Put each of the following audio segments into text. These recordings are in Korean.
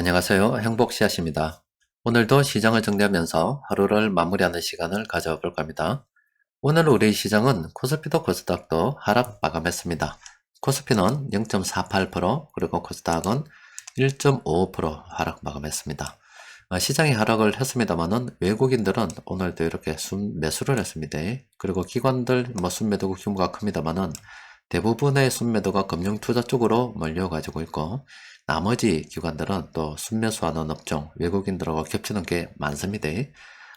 안녕하세요. 행복씨앗입니다. 오늘도 시장을 정리하면서 하루를 마무리하는 시간을 가져볼 겁니다. 오늘 우리 시장은 코스피도 코스닥도 하락 마감했습니다. 코스피는 0.48%, 그리고 코스닥은 1.55% 하락 마감했습니다. 시장이 하락을 했습니다만은 외국인들은 오늘도 이렇게 순매수를 했습니다. 그리고 기관들 순매도 규모가 큽니다만은 대부분의 순매도가 금융투자 쪽으로 몰려가지고 있고, 나머지 기관들은 또 순매수하는 업종, 외국인들하고 겹치는 게 많습니다.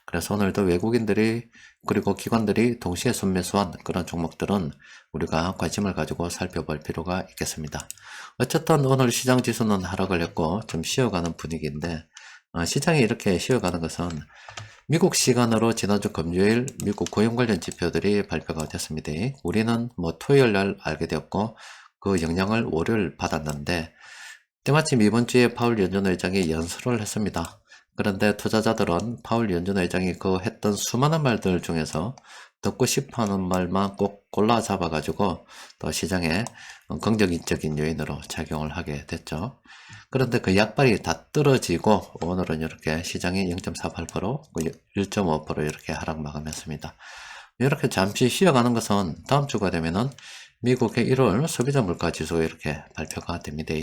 그래서 오늘도 외국인들이 그리고 기관들이 동시에 순매수한 그런 종목들은 우리가 관심을 가지고 살펴볼 필요가 있겠습니다. 어쨌든 오늘 시장 지수는 하락을 했고 좀 쉬어가는 분위기인데, 시장이 이렇게 쉬어가는 것은 미국 시간으로 지난주 금요일 미국 고용 관련 지표들이 발표가 됐습니다. 우리는 토요일 날 알게 되었고 그 영향을 월요일 받았는데, 때마침 이번 주에 파월 연준 의장이 연설을 했습니다. 그런데 투자자들은 파월 연준 의장이 그 했던 수많은 말들 중에서 듣고 싶어하는 말만 꼭 골라 잡아가지고 또 시장에 긍정적인 요인으로 작용을 하게 됐죠. 그런데 그 약발이 다 떨어지고 오늘은 이렇게 시장이 0.48%, 1.5% 이렇게 하락 마감했습니다. 이렇게 잠시 쉬어가는 것은 다음 주가 되면은 미국의 1월 소비자 물가 지수가 이렇게 발표가 됩니다.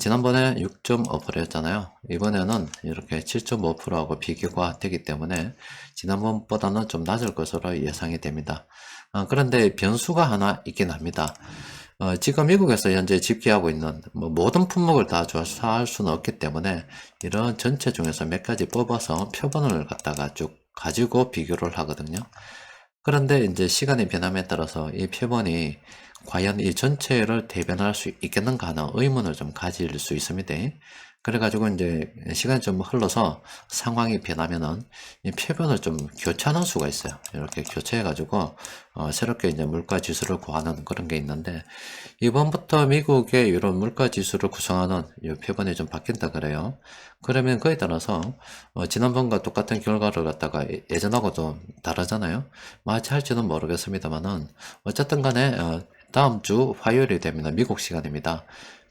지난번에 6.5%였잖아요. 이번에는 이렇게 7.5%하고 비교가 되기 때문에 지난번보다는 좀 낮을 것으로 예상이 됩니다. 그런데 변수가 하나 있긴 합니다. 지금 미국에서 현재 집계하고 있는 모든 품목을 다 조사할 수는 없기 때문에 이런 전체 중에서 몇 가지 뽑아서 표본을 갖다가 쭉 가지고 비교를 하거든요. 그런데 이제 시간의 변함에 따라서 이 표본이 과연 이 전체를 대변할 수 있겠는가 하는 의문을 좀 가질 수 있습니다. 그래가지고 이제 시간이 좀 흘러서 상황이 변하면은 이 표본을 좀 교체하는 수가 있어요. 이렇게 교체해가지고 새롭게 이제 물가 지수를 구하는 그런 게 있는데, 이번부터 미국의 이런 물가 지수를 구성하는 이 표본이 좀 바뀐다 그래요. 그러면 그에 따라서 지난번과 똑같은 결과를 갖다가 예전하고 좀 다르잖아요. 마치 할지는 모르겠습니다만은 어쨌든 간에 다음 주 화요일이 됩니다. 미국 시간입니다.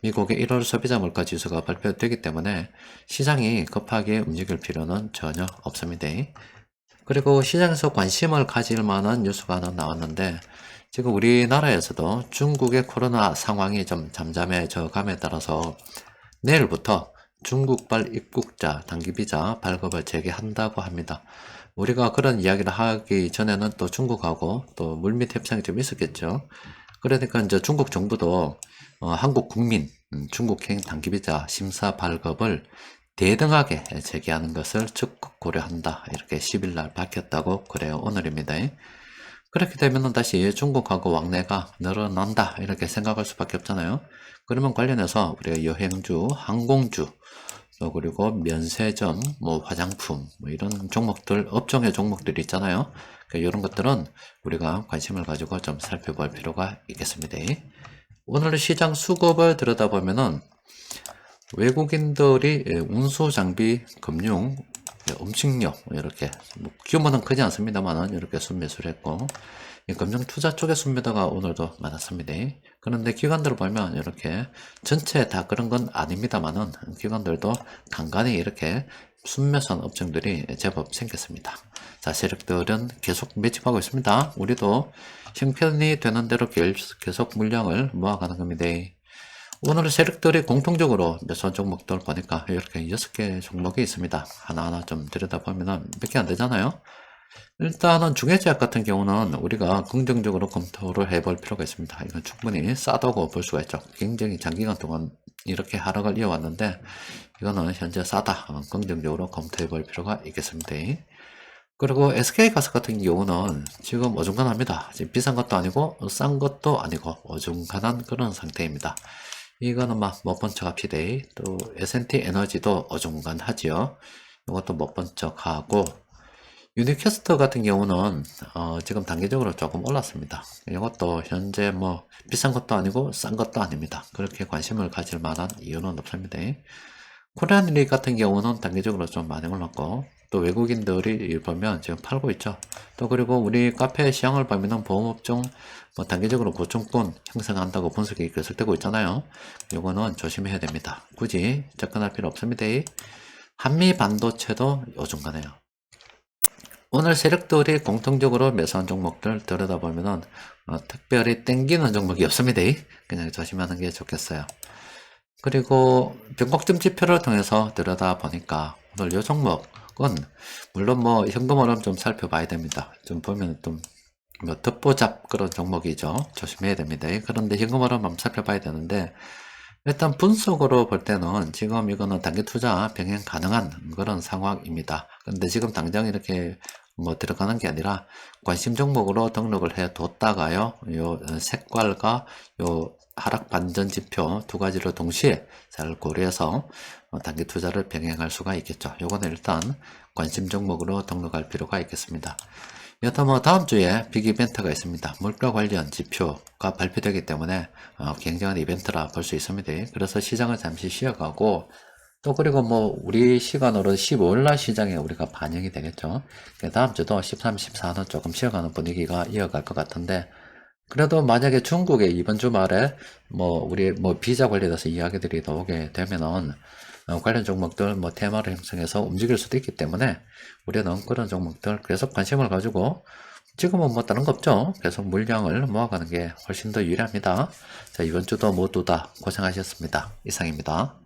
미국의 1월 소비자 물가 지수가 발표되기 때문에 시장이 급하게 움직일 필요는 전혀 없습니다. 그리고 시장에서 관심을 가질 만한 뉴스가 하나 나왔는데, 지금 우리나라에서도 중국의 코로나 상황이 좀 잠잠해져 감에 따라서 내일부터 중국발 입국자 단기비자 발급을 재개한다고 합니다. 우리가 그런 이야기를 하기 전에는 또 중국하고 또 물밑 협상이 좀 있었겠죠. 그러니까 이제 중국 정부도 한국 국민 중국행 단기비자 심사 발급을 대등하게 재개하는 것을 적극 고려한다. 이렇게 10일 날 밝혔다고 그래요. 오늘입니다. 그렇게 되면 다시 중국하고 왕래가 늘어난다. 이렇게 생각할 수밖에 없잖아요. 그러면 관련해서 우리가 여행주, 항공주, 또 그리고 면세점, 화장품, 이런 종목들, 업종의 종목들이 있잖아요. 이런 것들은 우리가 관심을 가지고 좀 살펴볼 필요가 있겠습니다. 오늘 시장 수급을 들여다보면은 외국인들이 운수 장비, 금융, 음식료 이렇게 규모는 크지 않습니다만 이렇게 순매수를 했고, 금융 투자 쪽의 순매도가 오늘도 많았습니다. 그런데 기관들을 보면 이렇게 전체 다 그런 건 아닙니다만은 기관들도 간간히 이렇게 순매수한 업종들이 제법 생겼습니다. 자, 세력들은 계속 매집하고 있습니다. 우리도 형편이 되는 대로 계속 물량을 모아가는 겁니다. 오늘 세력들이 공통적으로 매수한 종목들 보니까 이렇게 6개 종목이 있습니다. 하나하나 좀 들여다보면 몇 개 안 되잖아요. 일단은 중해제약 같은 경우는 우리가 긍정적으로 검토를 해볼 필요가 있습니다. 이건 충분히 싸다고 볼 수가 있죠. 굉장히 장기간 동안 이렇게 하락을 이어왔는데 이거는 현재 싸다. 긍정적으로 검토해 볼 필요가 있겠습니다. 그리고 SK가스 같은 경우는 지금 어중간합니다. 지금 비싼 것도 아니고 싼 것도 아니고 어중간한 그런 상태입니다. 이거는 못 본 척 합시다. 또 S&T 에너지도 어중간하지요. 이것도 못 본 척 하고, 유니캐스트 같은 경우는 지금 단기적으로 조금 올랐습니다. 이것도 현재 비싼 것도 아니고 싼 것도 아닙니다. 그렇게 관심을 가질 만한 이유는 없습니다. 코리안리 같은 경우는 단기적으로 좀 많이 올랐고, 또 외국인들이 보면 지금 팔고 있죠. 또 그리고 우리 카페 시향을 보면은 보험업종 뭐 단기적으로 고점권 형성한다고 분석이 계속되고 있잖아요. 요거는 조심해야 됩니다. 굳이 접근할 필요 없습니다. 한미 반도체도 요중간해요. 오늘 세력들이 공통적으로 매수한 종목들 들여다보면은 특별히 땡기는 종목이 없습니다. 그냥 조심하는 게 좋겠어요. 그리고 변곡점 지표를 통해서 들여다보니까 오늘 요 종목은 물론 뭐 현금 흐름 좀 살펴봐야 됩니다. 좀 보면 좀 뭐 듣보잡 그런 종목이죠. 조심해야 됩니다. 그런데 현금 흐름 한번 살펴봐야 되는데 일단 분석으로 볼 때는 지금 이거는 단기 투자 병행 가능한 그런 상황입니다. 근데 지금 당장 이렇게 뭐 들어가는 게 아니라 관심 종목으로 등록을 해 뒀다가요, 요 색깔과 요 하락 반전 지표 두 가지를 동시에 잘 고려해서 단기 투자를 병행할 수가 있겠죠. 요거는 일단 관심 종목으로 등록할 필요가 있겠습니다. 여튼 뭐 다음 주에 빅 이벤트가 있습니다. 물가 관련 지표가 발표되기 때문에 굉장한 이벤트라 볼 수 있습니다. 그래서 시장을 잠시 쉬어가고 또 그리고 뭐 우리 시간으로 15일날 시장에 우리가 반영이 되겠죠. 다음 주도 13, 14는 조금 쉬어가는 분위기가 이어갈 것 같은데 그래도 만약에 중국에 이번 주말에 뭐 우리 뭐 비자 관련해서 이야기들이 나오게 되면은 관련 종목들 뭐 테마를 형성해서 움직일 수도 있기 때문에 우리는 그런 종목들 계속 관심을 가지고 지금은 뭐 다른 거 없죠. 계속 물량을 모아가는 게 훨씬 더 유리합니다. 자, 이번 주도 모두 다 고생하셨습니다. 이상입니다.